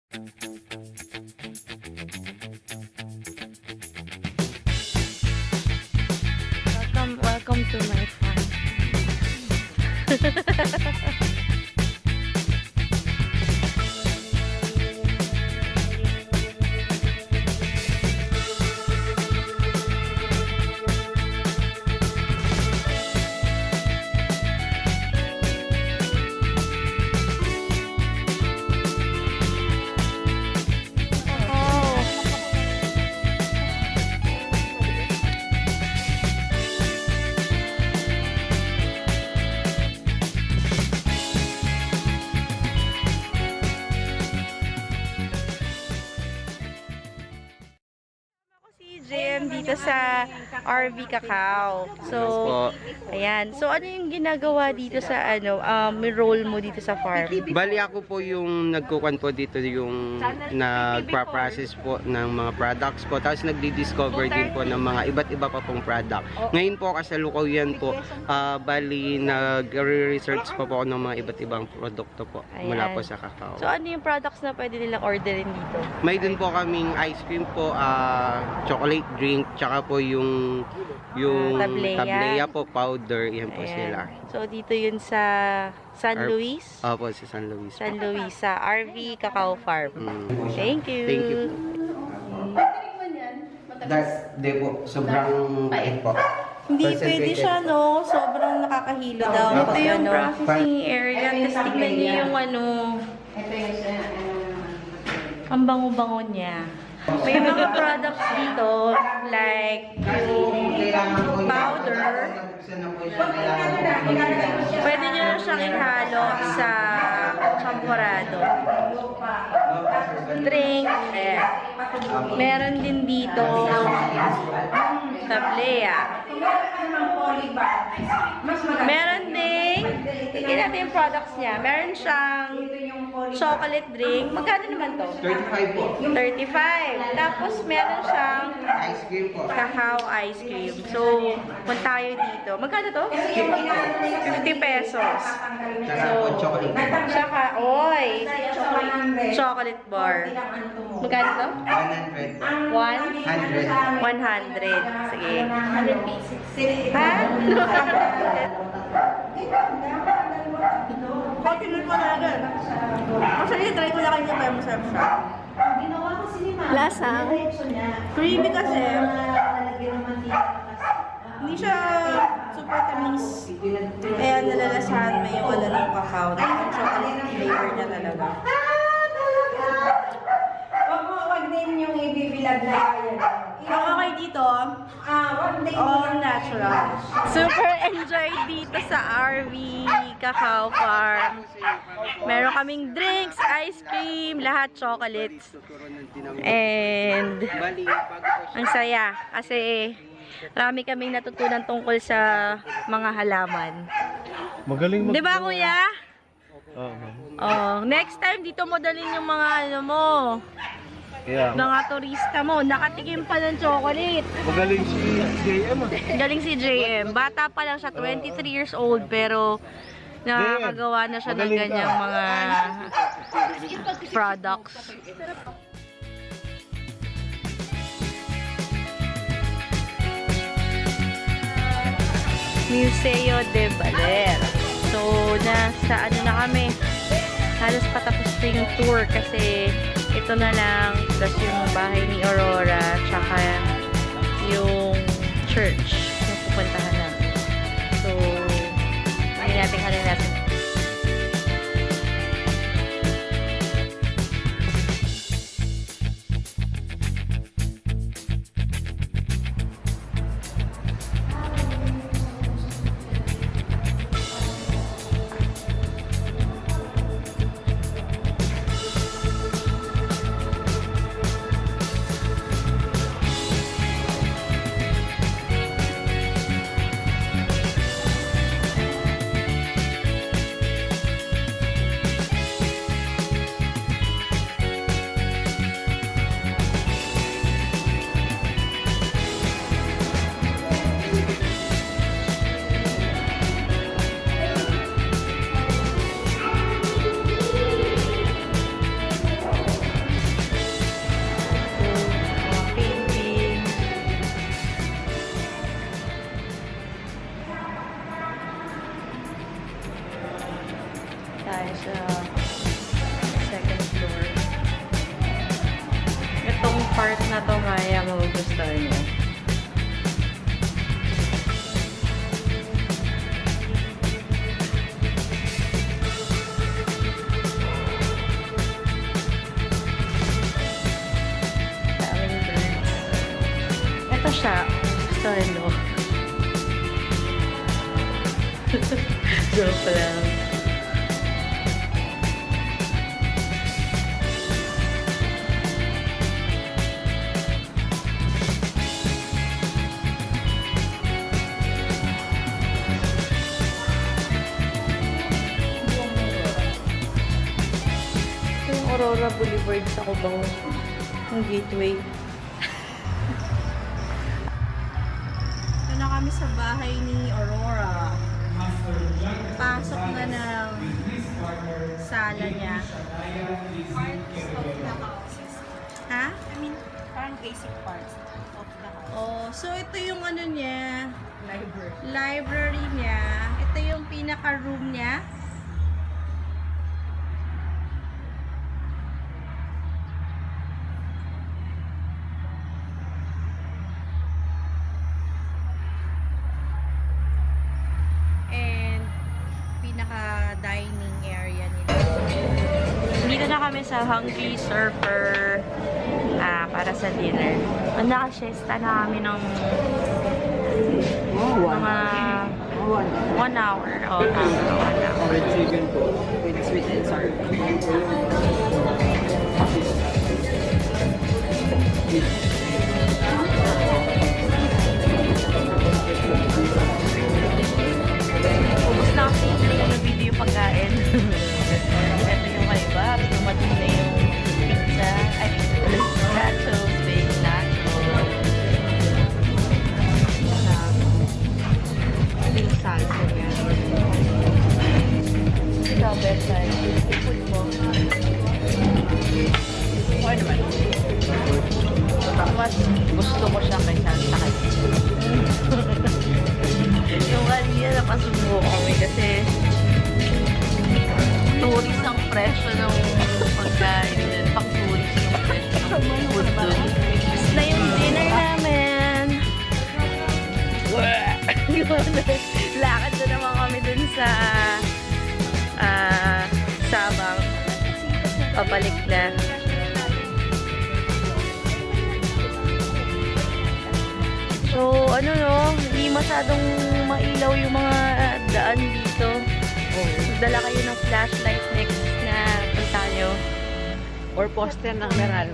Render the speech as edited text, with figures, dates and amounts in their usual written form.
Welcome to my farm. Dito sa RV Cacao. So, ayan. So, ano yung ginagawa dito sa, role mo dito sa farm? Bali ako po yung nagkukan po dito, yung nagpa-process po ng mga products po. Tapos nagdi-discover din po ng mga iba't iba pa pong product. Ngayon po kasalukuyan po, bali nag-research pa po ako ng mga iba't ibang produkto po mula po sa cacao. So, ano yung products na pwede nilang orderin dito? May din po kaming ice cream po, chocolate drink, tsaka po yung tableya po, powder, yan po sila. So, dito yun sa San Luis? Opo, sa San Luis. San Luis, sa RV Cacao Farm. Thank you. Thank you. Di po, sobrang pait po. Hindi pwede siya, no? Sobrang nakakahilo daw. Ito yung processing area. Tapos tignan niyo yung ang bango-bango niya. May mga products dito, like yung powder. Pwede nyo siyang ihalo sa champorado. Drink. Ayan. Meron din dito tableya. Meron din, tignan natin yung products niya. Meron siyang chocolate drink. Magkano naman to? 35 po. 35. Tapos meron siyang Ice cream po. cacao ice cream. So, punta tayo dito. Magkano to? 50 pesos. So, chocolate. Tsaka, chocolate bar. Magkano to? 100. 100. 100. Sige. 100 pieces. Ha? Continue ko na agad. Actually, try ko na kayo pa yung masarap siya. Lasa. Creamy kasi. Hindi siya super tamis. Kaya nalalasahan mo yung ng cacao. Yung chocolate flavor niya talaga. Wag din yung ibibilag na yan. Ang okay dito, all natural. Super enjoy dito sa RV Cacao Farm. Meron kaming drinks, ice cream, lahat chocolates. And ang saya kasi marami kaming natutunan tungkol sa mga halaman. Magaling Di ba, kuya? Oh, next time dito mo dalhin yung mga mo. Yeah. Mga turista mo, nakatikim pa ng chocolate. Magaling si JM. Galing si JM. Bata pa lang siya, 23 years old, pero nakakagawa na siya ng ganyang mga products. Museo de Baler. So, nasa na kami. Halos patapos na yung tour kasi ito na lang, plus yung bahay ni Aurora, tsaka yung church yung pupuntahan namin. So, hindi natin part na to, Maya, magugustuhan niyo. Daming birds. Ito siya. Gustuhan mo. Joke lang. Yung Aurora Boulevard sa Cubao. Yung gateway. Ito na kami sa bahay ni Aurora. Pasok na ng sala niya. Ha? I mean, parang basic parts of the house. Oh, so ito yung ano niya. Library niya. Ito yung pinaka-room niya. And pinaka-dining area nila. Dito na kami sa Hungry Surfer para sa dinner. Nakasiesta na kami ng mga 1 hour. Oh, tama, 1 hour. Red chicken po. With sweet and sour. Ubus na kasi yung video pagkain. Ito yung kaiba. Dumating na yung pizza. Ay, nachos, baked nachos. Yung salsa niya. Ikaw, bedtime. Food mo. Okay naman. Mas gusto ko siya kaysa sa kanya. Yung kanina napasubo kami kasi tourist ang presyo ng pagkain. Pang-tourist yung presyo ng food dun. Tapos na yung dinner namin. Lakad na naman kami dun sa Sabang. Pabalik na. So, ano no, hindi masyadong mailaw yung mga daan dito. Dala kayo ng flashlight next na punta nyo. Or poster ng Meral.